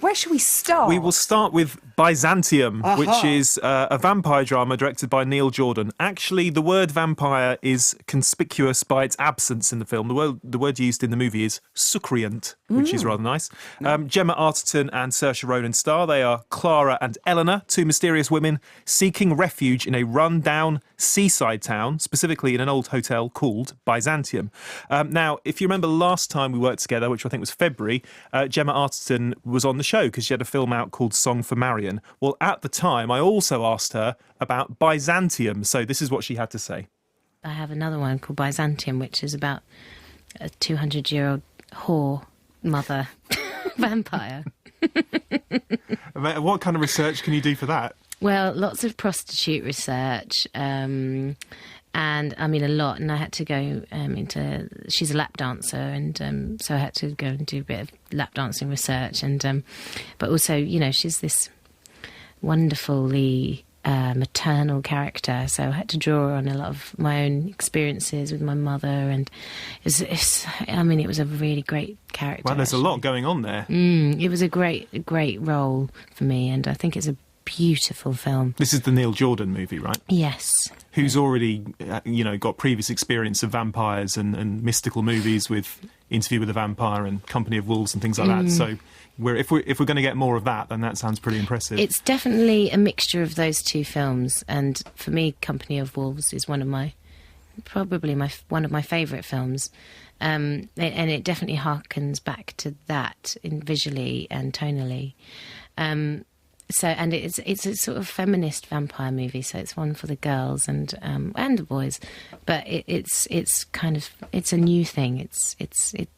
Where should we start? We will start with Byzantium, which is a vampire drama directed by Neil Jordan. Actually, the word vampire is conspicuous by its absence in the film. The word used in the movie is succulent, which is rather nice. Gemma Arterton and Saoirse Ronan star. They are Clara and Eleanor, two mysterious women seeking refuge in a run-down seaside town, specifically in an old hotel called Byzantium. Now, if you remember last time we worked together, which I think was February, Gemma Arterton was on the show because she had a film out called Song for Marion. Well, at the time, I also asked her about Byzantium, so this is what she had to say. I have another one called Byzantium, which is about a 200-year-old whore mother vampire. What kind of research can you do for that? Well, lots of prostitute research, and I mean a lot. And I had to go into. She's a lap dancer, and so I had to go and do a bit of lap dancing research. And but also, you know, she's this wonderfully maternal character, so I had to draw on a lot of my own experiences with my mother, and I mean, it was a really great character. Well, there's a lot going on there. It was a great role for me, and I think it's a beautiful film. This is the Neil Jordan movie, right? Yes. Who's already, got previous experience of vampires and mystical movies with Interview with a Vampire and Company of Wolves and things like that. So if we're going to get more of that, then that sounds pretty impressive. It's definitely a mixture of those two films, and for me, Company of Wolves is one of my favourite films. And it definitely harkens back to that visually and tonally. It's a sort of feminist vampire movie, so it's one for the girls and the boys, but it's a new thing.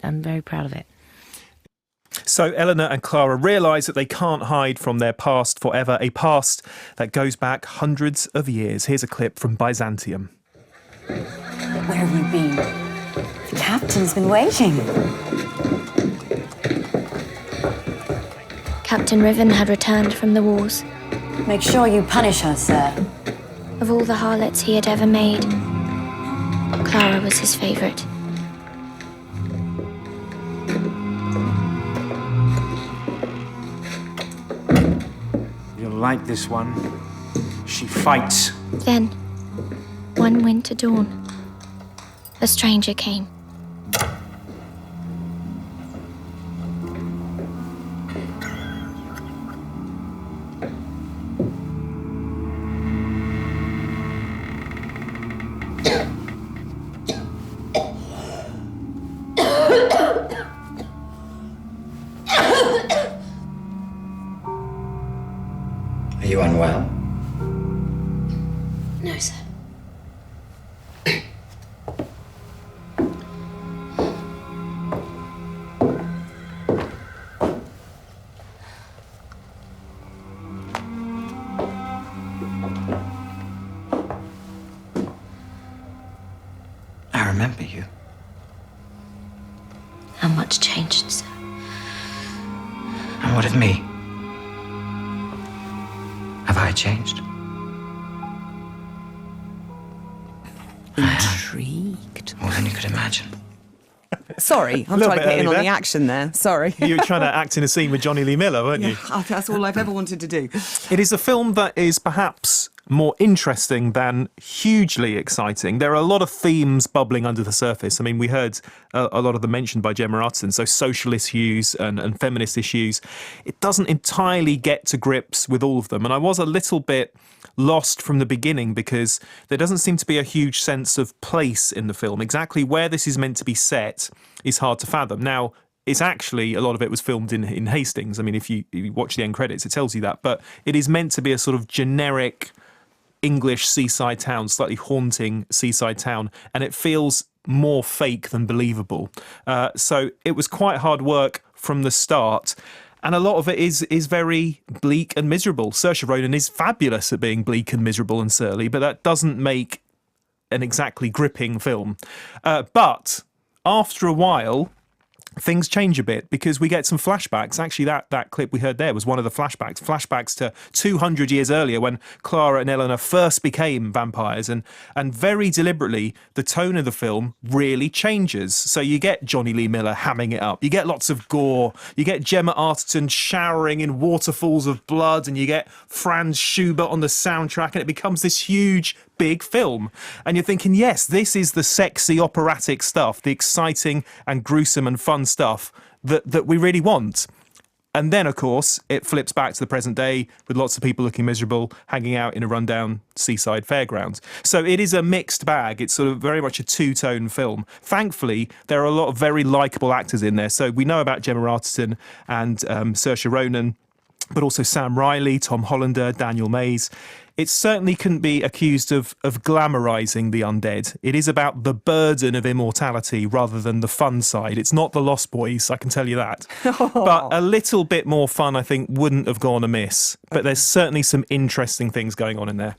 I'm very proud of it. So Eleanor and Clara realise that they can't hide from their past forever, a past that goes back hundreds of years. Here's a clip from Byzantium. Where have you been? The captain's been waiting. Captain Riven had returned from the wars. Make sure you punish her, sir. Of all the harlots he had ever made, Clara was his favourite. You'll like this one. She fights. Then, one winter dawn, a stranger came. Are you unwell? No, sir. I remember you. How much changed, sir? And what of me? Have I changed? Intrigued. More than you could imagine. Sorry, I'm Little trying to bit get in early on the there. action there. Sorry. You were trying to act in a scene with Johnny Lee Miller, weren't you? That's all I've ever wanted to do. It is a film that is perhaps more interesting than hugely exciting. There are a lot of themes bubbling under the surface. I mean, we heard a lot of them mentioned by Gemma Arterton, so social issues and feminist issues. It doesn't entirely get to grips with all of them, and I was a little bit lost from the beginning because there doesn't seem to be a huge sense of place in the film. Exactly where this is meant to be set is hard to fathom. Now, it's actually, a lot of it was filmed in Hastings. I mean, if you watch the end credits, it tells you that. But it is meant to be a sort of generic English seaside town, slightly haunting seaside town, and it feels more fake than believable. So it was quite hard work from the start. And a lot of it is very bleak and miserable. Saoirse Ronan is fabulous at being bleak and miserable and surly, but that doesn't make an exactly gripping film. But after a while, things change a bit because we get some flashbacks. Actually, that clip we heard there was one of the flashbacks to 200 years earlier when Clara and Eleanor first became vampires, and very deliberately the tone of the film really changes. So you get Johnny Lee Miller hamming it up, you get lots of gore, you get Gemma Arterton showering in waterfalls of blood, and you get Franz Schubert on the soundtrack, and it becomes this huge big film. And you're thinking, yes, this is the sexy operatic stuff, the exciting and gruesome and fun stuff that we really want. And then, of course, it flips back to the present day with lots of people looking miserable, hanging out in a rundown seaside fairground. So it is a mixed bag. It's sort of very much a two-tone film. Thankfully, there are a lot of very likeable actors in there. So we know about Gemma Arterton and Saoirse Ronan, but also Sam Riley, Tom Hollander, Daniel Mays. It certainly couldn't be accused of glamorising the undead. It is about the burden of immortality rather than the fun side. It's not The Lost Boys, I can tell you that. But a little bit more fun, I think, wouldn't have gone amiss. But there's certainly some interesting things going on in there.